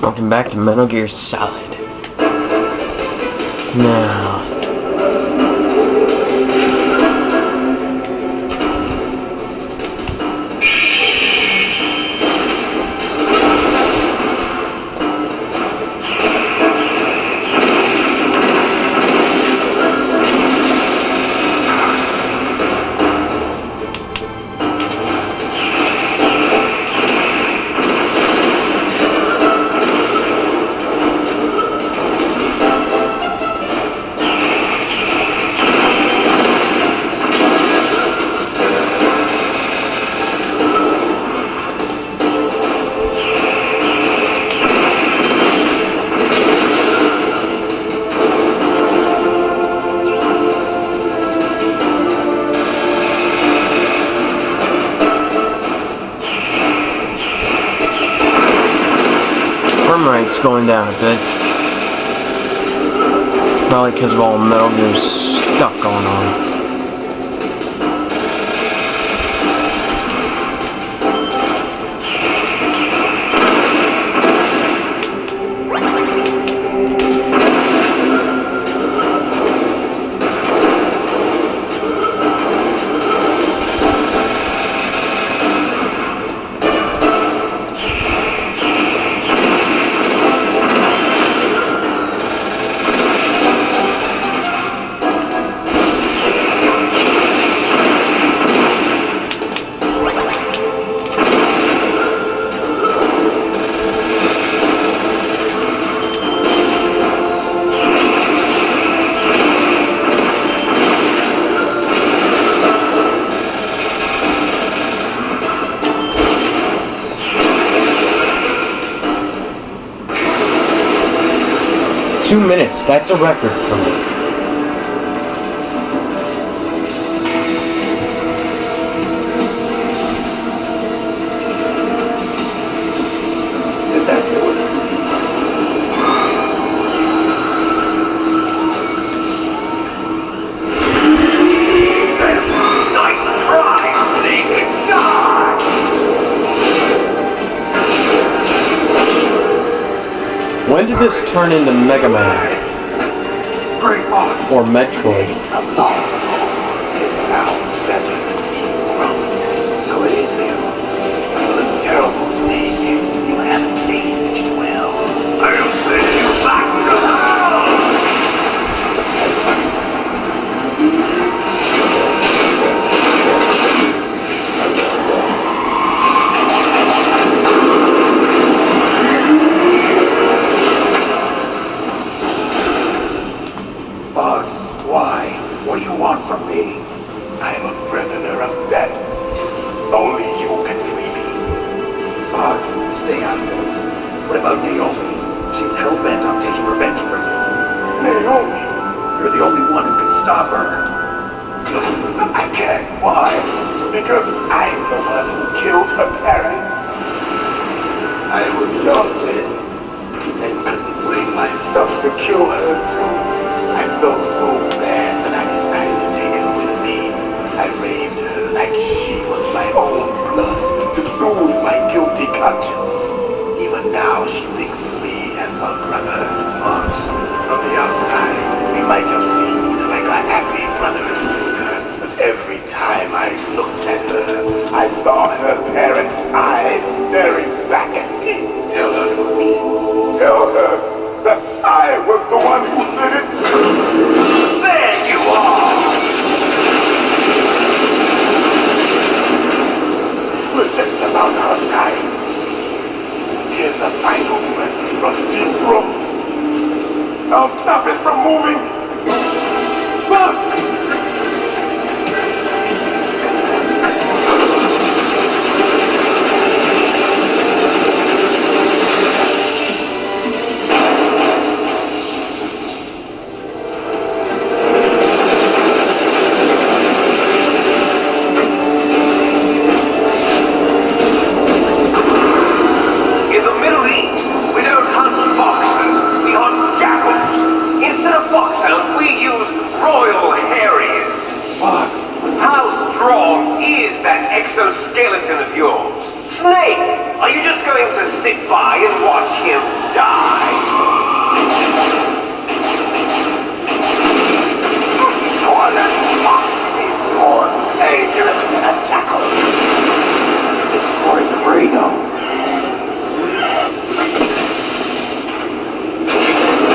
Welcome back to Metal Gear Solid. Now... It's going down a bit. Probably because of all Metal Gear stuff going on. Two minutes, that's a record for me. Did that do it? Nice try, Snake! When did this turn into Mega Man? Or Metroid? It sounds better than Deep Throat. So it is you. You look terrible, Snake. You haven't aged well. I'll send you back to hell! Bugs, why? What do you want from me? I am a prisoner of death. Only you can free me. Bugs, stay out of this. What about Naomi? She's hell-bent on taking revenge for you. Naomi? You're the only one who can stop her. I can't. Why? Because I'm the one who killed her parents. I was young then, and couldn't bring myself to kill her too. I felt so bad that I decided to take her with me. I raised her like she was my own blood to soothe my guilty conscience. Even now she thinks of me as her brother. Bugs, from the outside, we might have seemed like a happy brother and sister, but every time I looked at her, I saw her parents' eyes staring back at me. Tell her for me. Tell her that I was the one who did it. There you are! We're just about out of time. Here's a final present from Deep Throat. I'll stop it from moving. Run! Exoskeleton of yours. Snake, are you just going to sit by and watch him die. Cornered fox is more dangerous than a jackal. Destroy the Rado.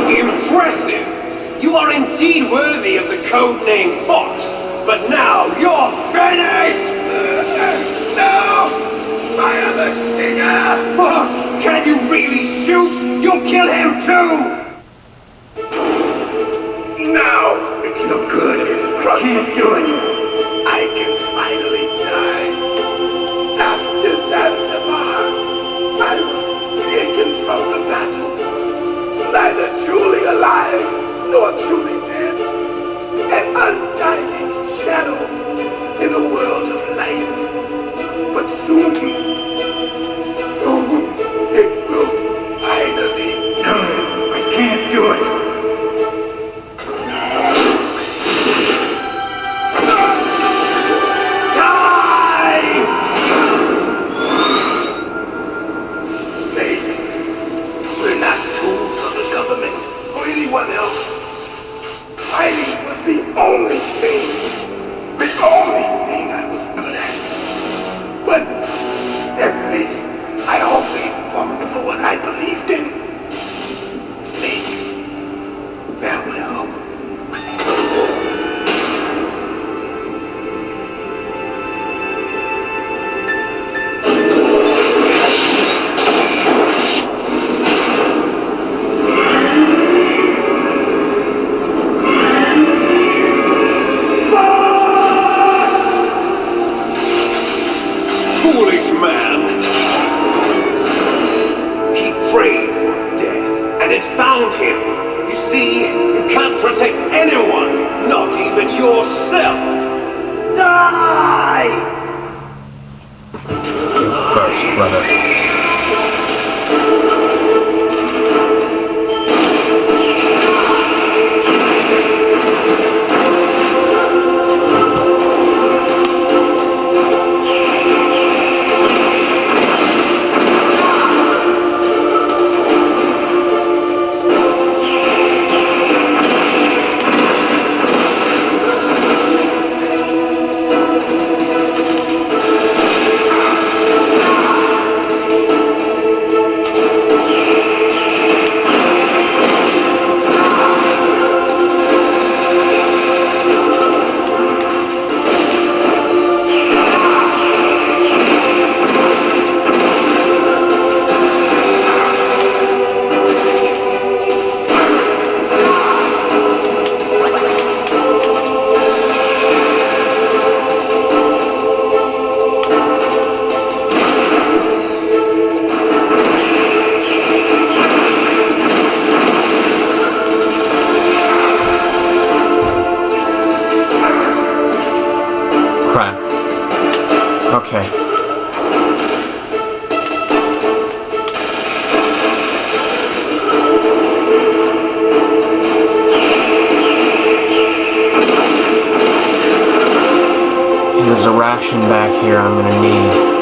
Impressive! You are indeed worthy of the code name Fox, but now you're finished! No! Fire the stinger! Fox, can you really shoot? You'll kill him too! Now! It's no good. In I front can't of do it. I can finally die. After Zanzibar, I was taken from the battle. Neither truly alive nor truly dead. An undying shadow in a world of light. But soon it will finally No, I can't do it. Snake, we're not tools of the government or anyone else. Fighting was the only thing I was good at. But at least I always fought for what I believed in. Snake, farewell. Foolish man! He prayed for death, and it found him. You see, you can't protect anyone, not even yourself. Die! You first, brother. Crap. Okay. And there's a ration back here I'm gonna need.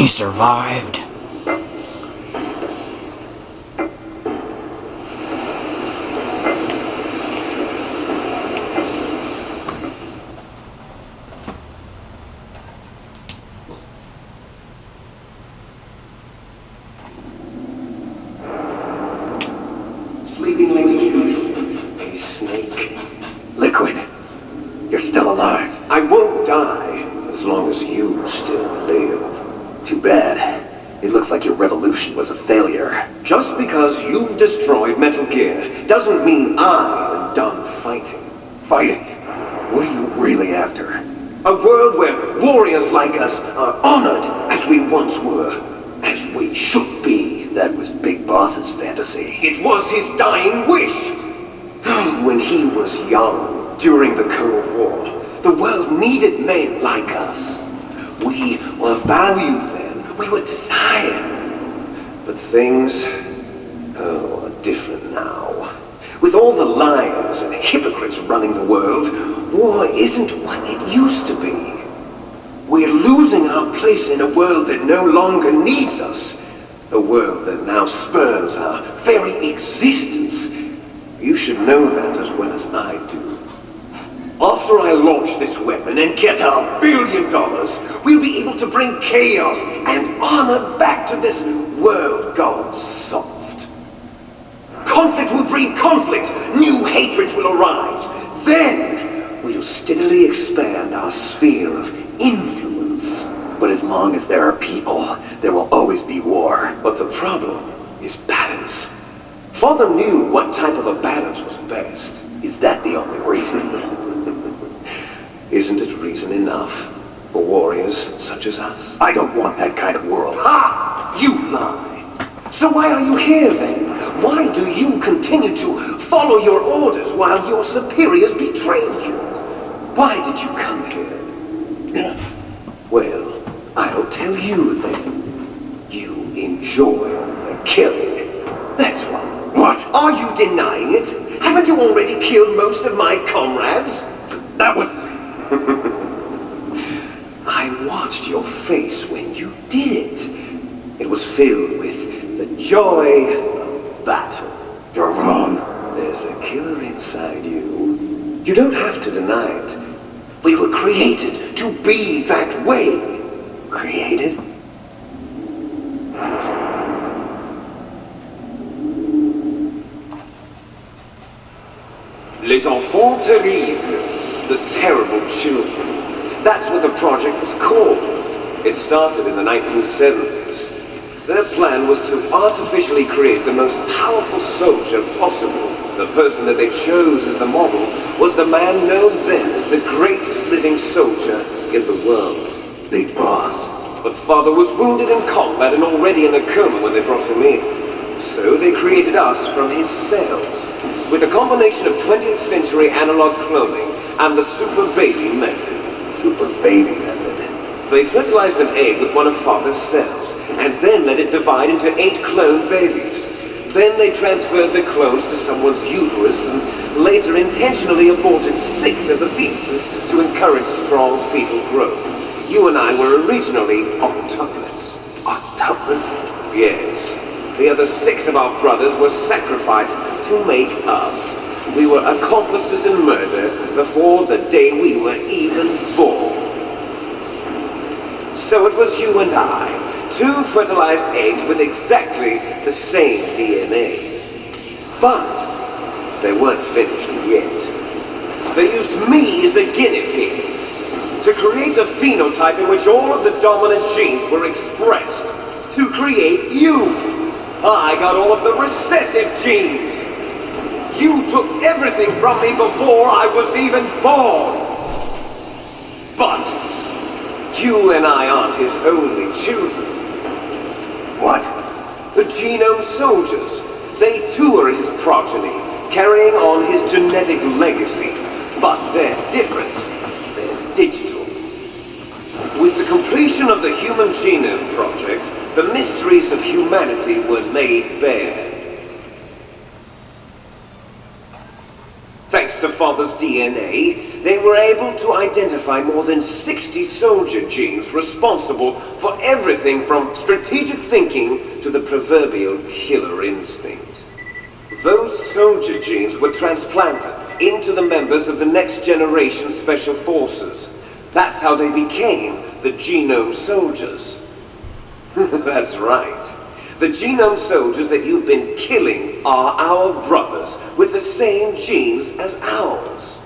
He survived. Sleeping like usual. A snake. Liquid. You're still alive. I won't die as long as you still live. Too bad. It looks like your revolution was a failure. Just because you've destroyed Metal Gear doesn't mean I'm done fighting. Fighting? What are you really after? A world where warriors like us are honored as we once were. As we should be. That was Big Boss's fantasy. It was his dying wish. When he was young, during the Cold War, the world needed men like us. We were valued then. We were desired. But things, are different now. With all the liars and hypocrites running the world, war isn't what it used to be. We're losing our place in a world that no longer needs us. A world that now spurns our very existence. You should know that as well as I do. After I launch this weapon and get our $1 billion, we'll be able to bring chaos and honor back to this world gone soft. Conflict will breed conflict. New hatreds will arise. Then we'll steadily expand our sphere of influence. But as long as there are people, there will always be war. But the problem is balance. Father knew what type of a balance was best. Is that the only reason? Isn't it reason enough for warriors such as us? I don't want that kind of world. Ha! You lie. So why are you here then? Why do you continue to follow your orders while your superiors betray you? Why did you come here? Well, I'll tell you then. You enjoy the killing. That's why. What? Are you denying it? Haven't you already killed most of my comrades? That was... I watched your face when you did it. It was filled with the joy of battle. You're wrong. There's a killer inside you. You don't have to deny it. We were created to be that way. Created? Les enfants terribles. The terrible children. That's what the project was called. It started in the 1970s. Their plan was to artificially create the most powerful soldier possible. The person that they chose as the model was the man known then as the greatest living soldier in the world. Big Boss. But Father was wounded in combat and already in a coma when they brought him in. So they created us from his cells, with a combination of 20th century analog cloning and the Super Baby method. Super Baby method? They fertilized an egg with one of Father's cells, and then let it divide into 8 clone babies. Then they transferred the clones to someone's uterus, and later intentionally aborted 6 of the fetuses to encourage strong fetal growth. You and I were originally octuplets. Octuplets? Yes. The other 6 of our brothers were sacrificed to make us. We were accomplices in murder before the day we were even born. So it was you and I, 2 fertilized eggs with exactly the same DNA. But they weren't finished yet. They used me as a guinea pig to create a phenotype in which all of the dominant genes were expressed to create you. I got all of the recessive genes. You took everything from me before I was even born. But you and I aren't his only children. What? The Genome Soldiers. They too are his progeny, carrying on his genetic legacy. But they're different. They're digital. With the completion of the Human Genome Project, the mysteries of humanity were laid bare. Thanks to Father father's DNA, they were able to identify more than 60 soldier genes responsible for everything from strategic thinking to the proverbial killer instinct. Those soldier genes were transplanted into the members of the next generation special forces. That's how they became the Genome Soldiers. That's right. The Genome Soldiers that you've been killing are our brothers with the same genes as ours.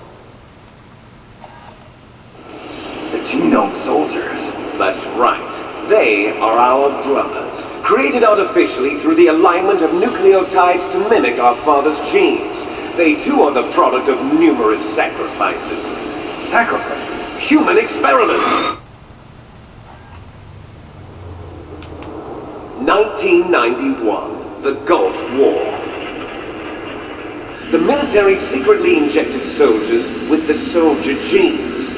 The Genome Soldiers? That's right. They are our brothers, created artificially through the alignment of nucleotides to mimic our father's genes. They too are the product of numerous sacrifices. Sacrifices? Human experiments! 1991, the Gulf War. The military secretly injected soldiers with the soldier genes.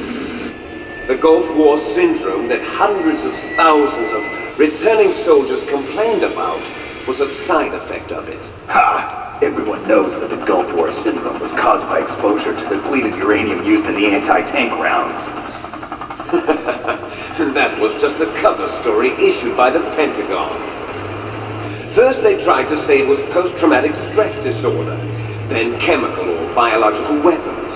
The Gulf War syndrome that hundreds of thousands of returning soldiers complained about was a side effect of it. Ha! Everyone knows that the Gulf War syndrome was caused by exposure to depleted uranium used in the anti-tank rounds. That was just a cover story issued by the Pentagon. First they tried to say it was post-traumatic stress disorder, then chemical or biological weapons.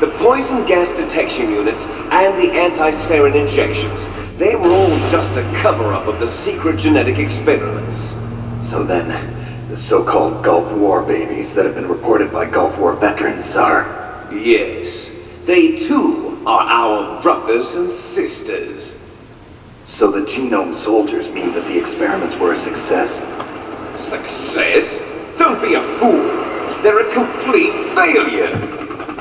The poison gas detection units and the anti-sarin injections, they were all just a cover-up of the secret genetic experiments. So then, the so-called Gulf War babies that have been reported by Gulf War veterans are... Yes, they too are our brothers and sisters. So the Genome Soldiers mean that the experiments were a success? Success? Don't be a fool. They're a complete failure.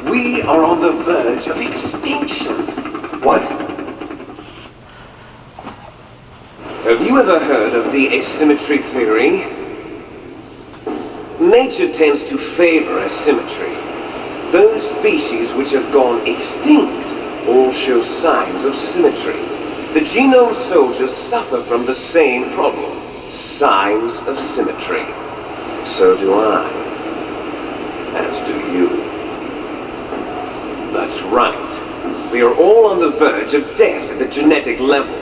We are on the verge of extinction. What? Have you ever heard of the asymmetry theory? Nature tends to favor asymmetry. Those species which have gone extinct all show signs of symmetry. The Genome Soldiers suffer from the same problem. Signs of symmetry. So do I. As do you. That's right. We are all on the verge of death at the genetic level.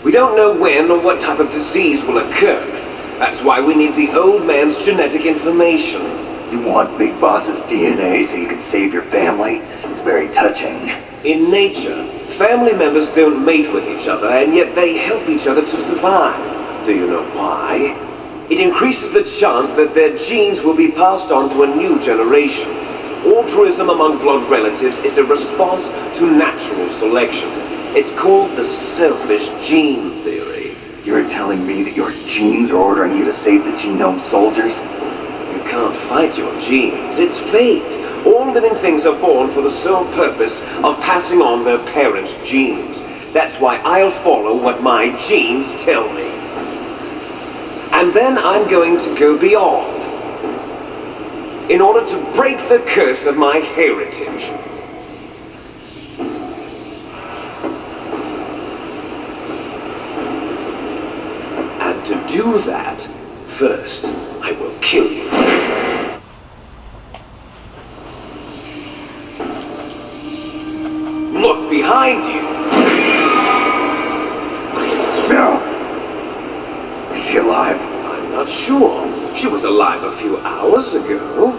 We don't know when or what type of disease will occur. That's why we need the old man's genetic information. You want Big Boss's DNA so you can save your family? It's very touching. In nature, family members don't mate with each other, and yet they help each other to survive. Do you know why? It increases the chance that their genes will be passed on to a new generation. Altruism among blood relatives is a response to natural selection. It's called the selfish gene theory. You're telling me that your genes are ordering you to save the Genome Soldiers? You can't fight your genes. It's fate. All living things are born for the sole purpose of passing on their parents' genes. That's why I'll follow what my genes tell me. And then I'm going to go beyond, in order to break the curse of my heritage. And to do that, first, I will kill you. Look behind you. No. Is she alive? I'm not sure. She was alive a few hours ago.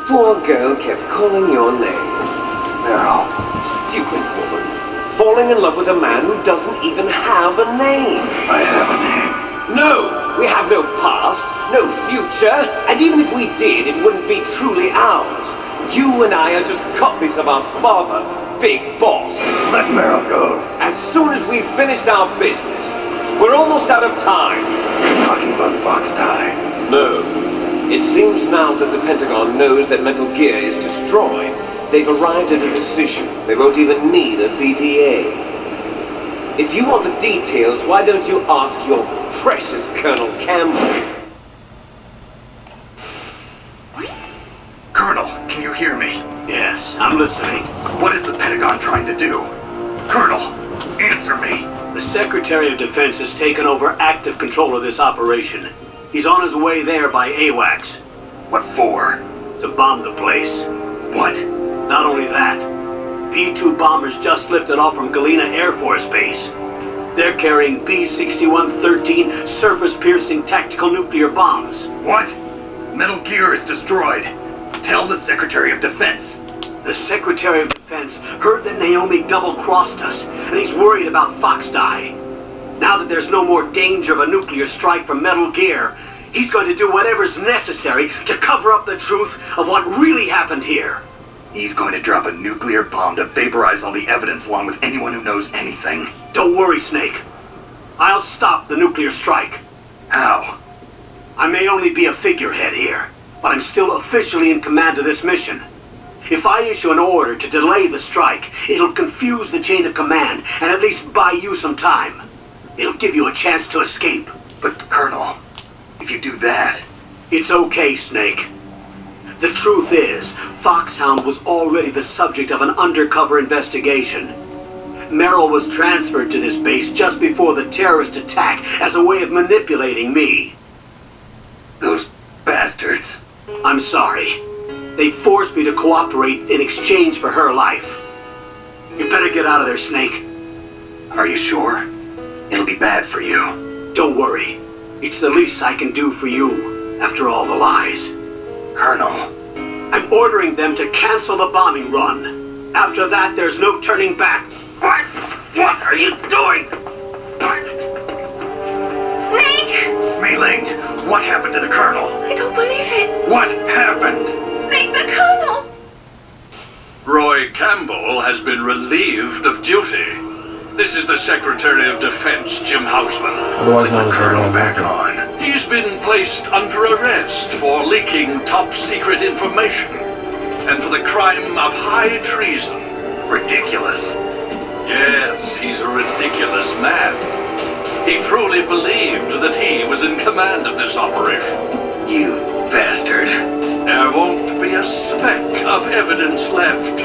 Poor girl kept calling your name. Meryl. Stupid woman. Falling in love with a man who doesn't even have a name. I have a name. No! We have no past, no future, and even if we did, it wouldn't be truly ours. You and I are just copies of our father, Big Boss. Let Meryl go. As soon as we've finished our business, we're almost out of time. You're talking about Fox Die. No. It seems now that the Pentagon knows that Metal Gear is destroyed. They've arrived at a decision. They won't even need a PTA. If you want the details, why don't you ask your precious Colonel Campbell? Colonel, can you hear me? Yes, I'm listening. What is the Pentagon trying to do? Colonel, answer me. The Secretary of Defense has taken over active control of this operation. He's on his way there by AWACS. What for? To bomb the place. What? Not only that, B-2 bombers just lifted off from Galena Air Force Base. They're carrying B-6113 surface-piercing tactical nuclear bombs. What? Metal Gear is destroyed. Tell the Secretary of Defense. The Secretary of Defense heard that Naomi double-crossed us, and he's worried about Fox Die. Now that there's no more danger of a nuclear strike from Metal Gear, he's going to do whatever's necessary to cover up the truth of what really happened here. He's going to drop a nuclear bomb to vaporize all the evidence along with anyone who knows anything. Don't worry, Snake. I'll stop the nuclear strike. How? I may only be a figurehead here, but I'm still officially in command of this mission. If I issue an order to delay the strike, it'll confuse the chain of command and at least buy you some time. It'll give you a chance to escape. But, Colonel, if you do that... It's okay, Snake. The truth is, Foxhound was already the subject of an undercover investigation. Merrill was transferred to this base just before the terrorist attack as a way of manipulating me. Those bastards. I'm sorry. They forced me to cooperate in exchange for her life. You better get out of there, Snake. Are you sure? It'll be bad for you. Don't worry. It's the least I can do for you, after all the lies. Colonel. I'm ordering them to cancel the bombing run. After that, there's no turning back. What? What are you doing? Snake! Mei Ling, what happened to the Colonel? I don't believe it! What happened? Snake, the Colonel! Roy Campbell has been relieved of duty. This is the Secretary of Defense, Jim Houseman. Otherwise known as Colonel Abraham back Lincoln. on. He's been placed under arrest for leaking top-secret information and for the crime of high treason. Ridiculous. Yes, he's a ridiculous man. He truly believed that he was in command of this operation. You bastard. There won't be a speck of evidence left.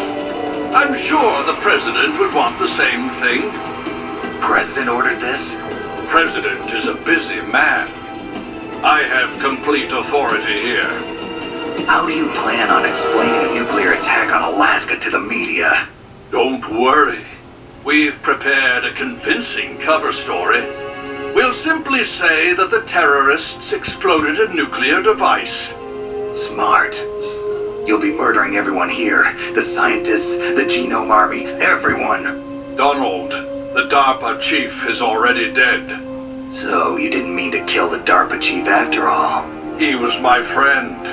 I'm sure the President would want the same thing. President ordered this? President is a busy man. I have complete authority here. How do you plan on explaining a nuclear attack on Alaska to the media? Don't worry. We've prepared a convincing cover story. We'll simply say that the terrorists exploded a nuclear device. Smart. You'll be murdering everyone here. The scientists, the Genome Army, everyone. Donald, the DARPA chief, is already dead. So you didn't mean to kill the DARPA chief after all. He was my friend.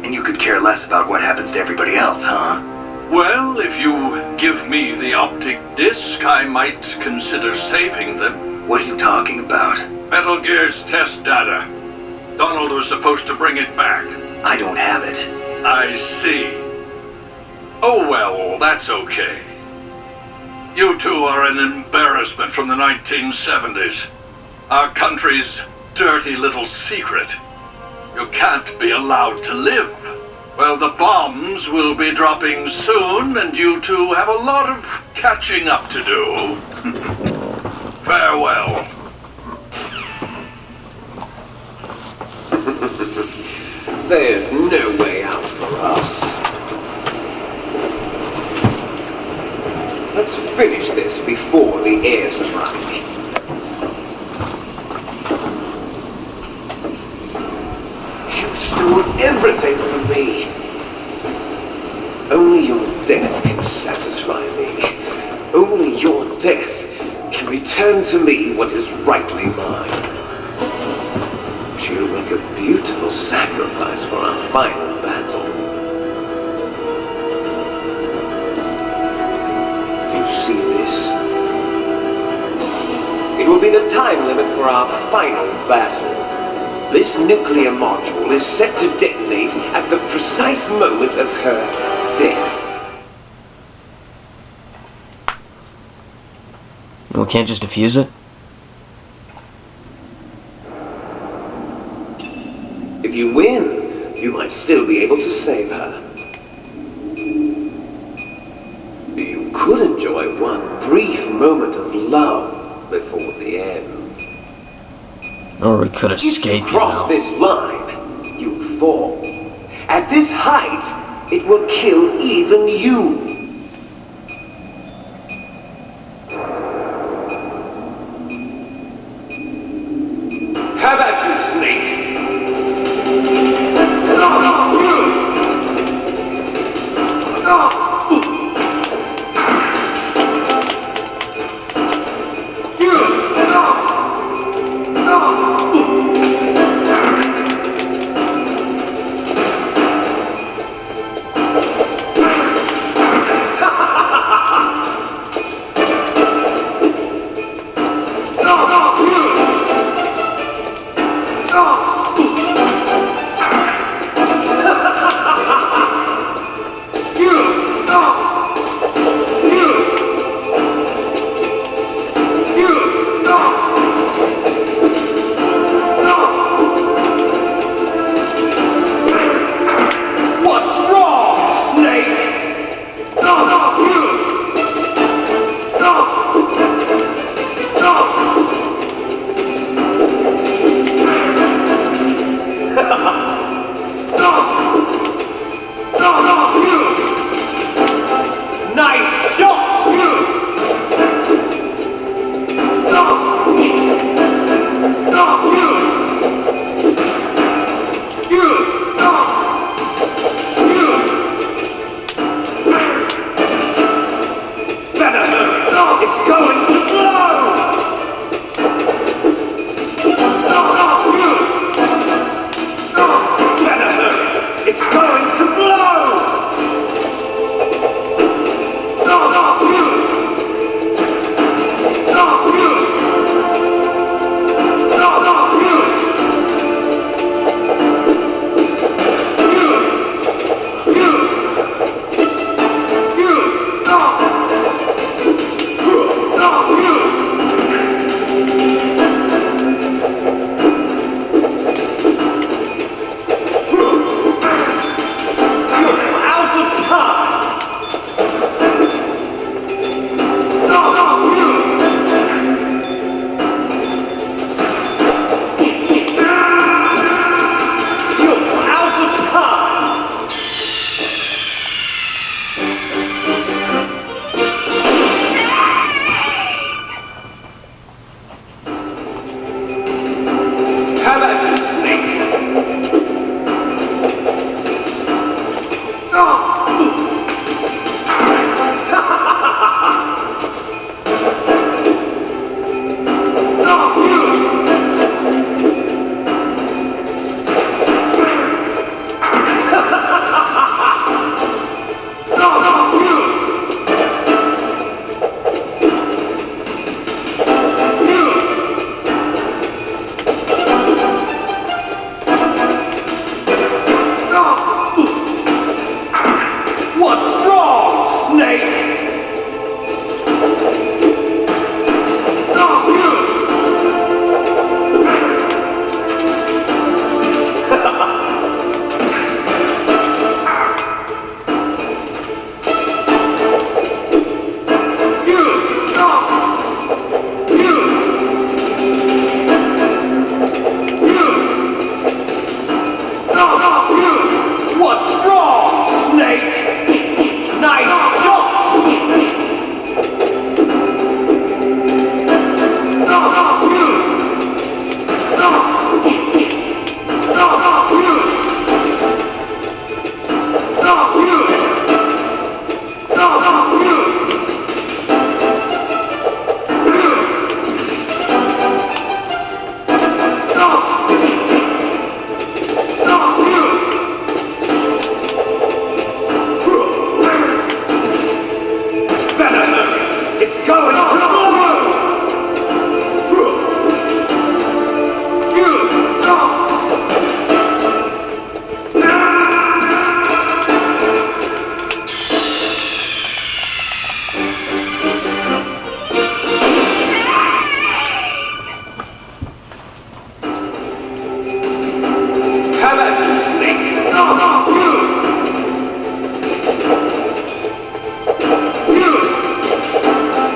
And you could care less about what happens to everybody else, huh? Well, if you give me the optic disc, I might consider saving them. What are you talking about? Metal Gear's test data. Donald was supposed to bring it back. I don't have it. I see. Oh well, that's okay. You two are an embarrassment from the 1970s. Our country's dirty little secret. You can't be allowed to live. Well, the bombs will be dropping soon, and you two have a lot of catching up to do. Farewell. There's no way out for us. Let's finish this before the airstrike. You stole everything from me. Only your death can satisfy me. Only your death can return to me what is rightly mine. She'll make a beautiful sacrifice for our final battle. Do you see this? It will be the time limit for our final battle. This nuclear module is set to detonate at the precise moment of her death. We can't just defuse it? If you win, you might still be able to save her. You could enjoy one brief moment of love before the end. Or we could escape, If you cross this line, you fall. At this height, It will kill even you. Have at you, Snake!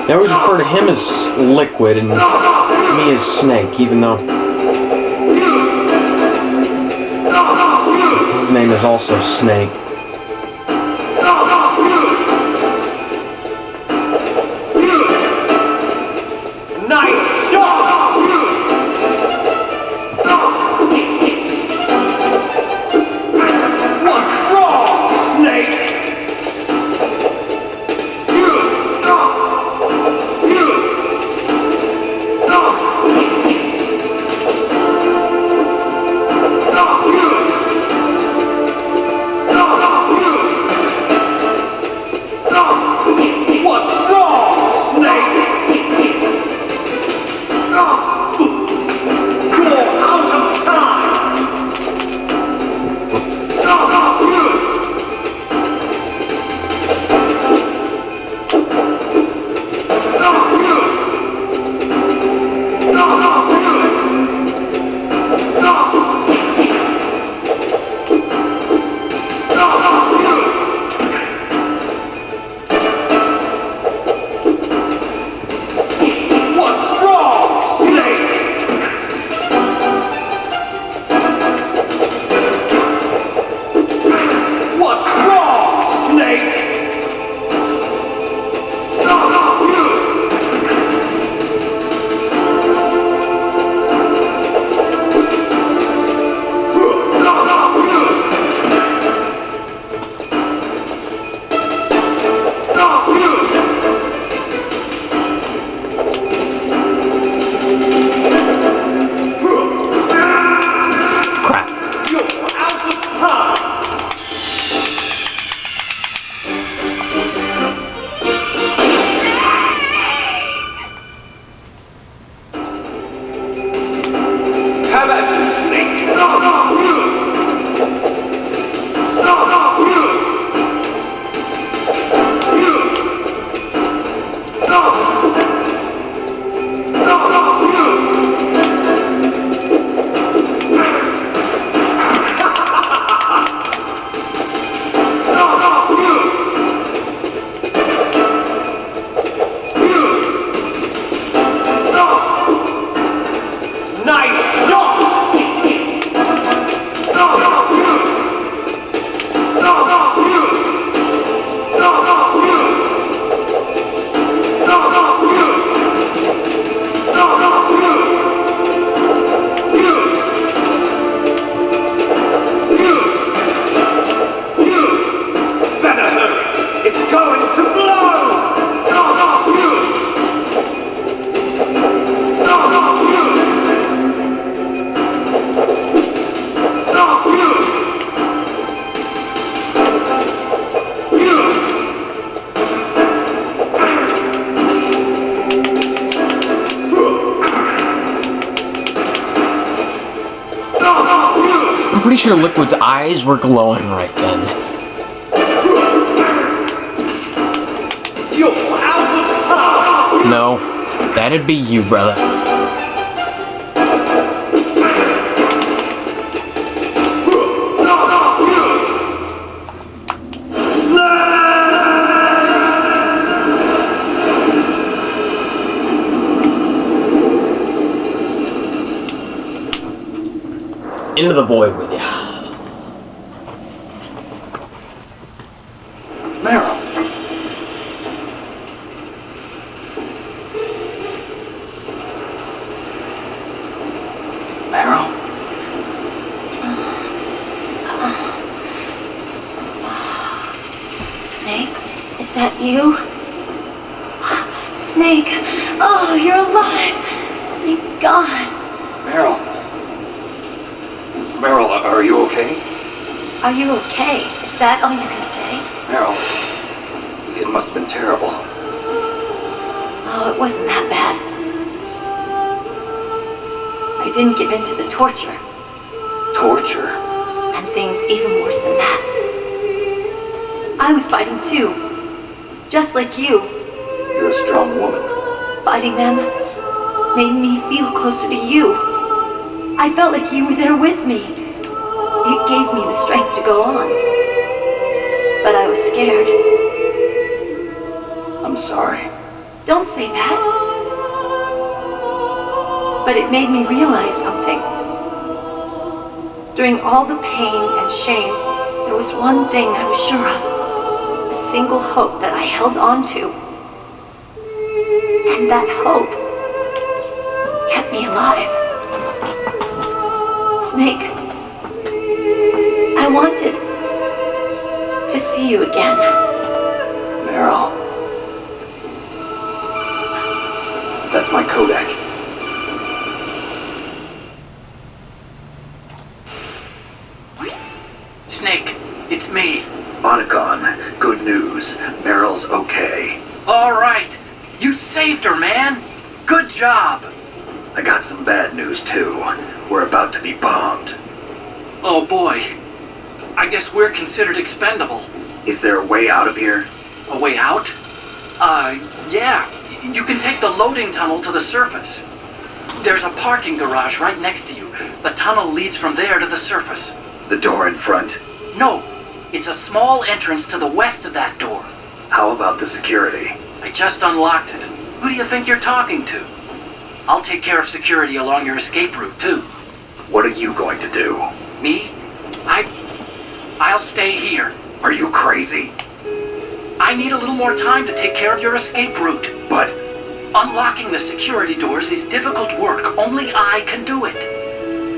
They always refer to him as Liquid and me as Snake, even though his name is also Snake. pretty sure Liquid's eyes were glowing right then. No, that'd be you, brother. Into the void with you. Meryl. Meryl? Snake, is that you? Snake, oh, you're alive. Thank God. Meryl. Meryl, are you okay? Are you okay? Is that all you can say? Meryl, it must have been terrible. Oh, it wasn't that bad. I didn't give in to the torture. Torture? And things even worse than that. I was fighting too. Just like you. You're a strong woman. Fighting them made me feel closer to you. I felt like you were there with me. It gave me the strength to go on. But I was scared. I'm sorry. Don't say that. But it made me realize something. During all the pain and shame, there was one thing I was sure of. A single hope that I held on to. And that hope kept me alive. Snake, I wanted to see you again. Meryl. That's my Kodak. Snake, it's me. Otacon, good news. Meryl's okay. All right. You saved her, man. Good job. I got some bad news, too. We're about to be bombed. Oh, boy. I guess we're considered expendable. Is there a way out of here? A way out? Yeah. You can take the loading tunnel to the surface. There's a parking garage right next to you. The tunnel leads from there to the surface. The door in front? No. It's a small entrance to the west of that door. How about the security? I just unlocked it. Who do you think you're talking to? I'll take care of security along your escape route, too. What are you going to do? Me? I'll stay here. Are you crazy? I need a little more time to take care of your escape route. But Unlocking the security doors is difficult work. Only I can do it.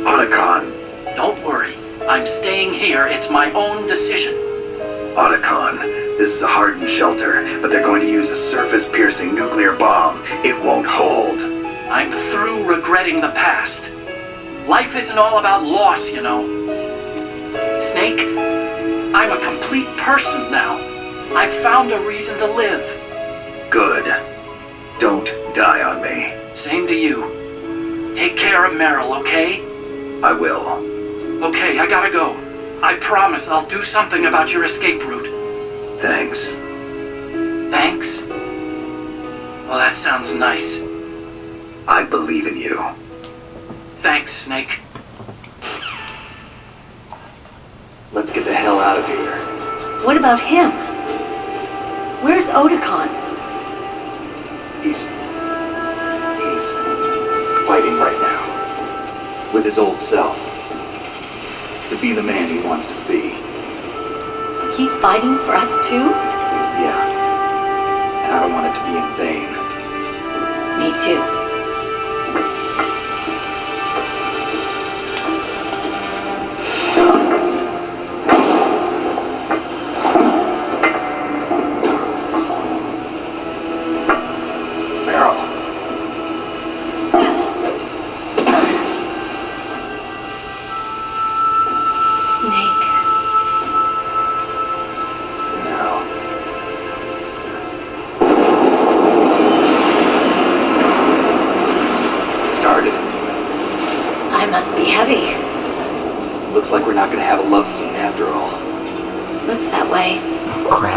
Otacon, Don't worry. I'm staying here. It's my own decision. Otacon, this is a hardened shelter, but they're going to use a surface-piercing nuclear bomb. It won't hold. I'm through regretting the past. Life isn't all about loss, you know. Snake, I'm a complete person now. I've found a reason to live. Good. Don't die on me. Same to you. Take care of Meryl, okay? I will. Okay, I gotta go. I promise I'll do something about your escape route. Thanks. Thanks? Well, that sounds nice. I believe in you. Thanks, Snake. Let's get the hell out of here. What about him? Where's Otacon? He's fighting right now. With his old self. To be the man he wants to be. He's fighting for us too? Yeah. And I don't want it to be in vain. Me too. Meryl. Snake. No. Started. I must be heavy. Looks like we're not gonna have a love scene after all. Looks that way. Crap.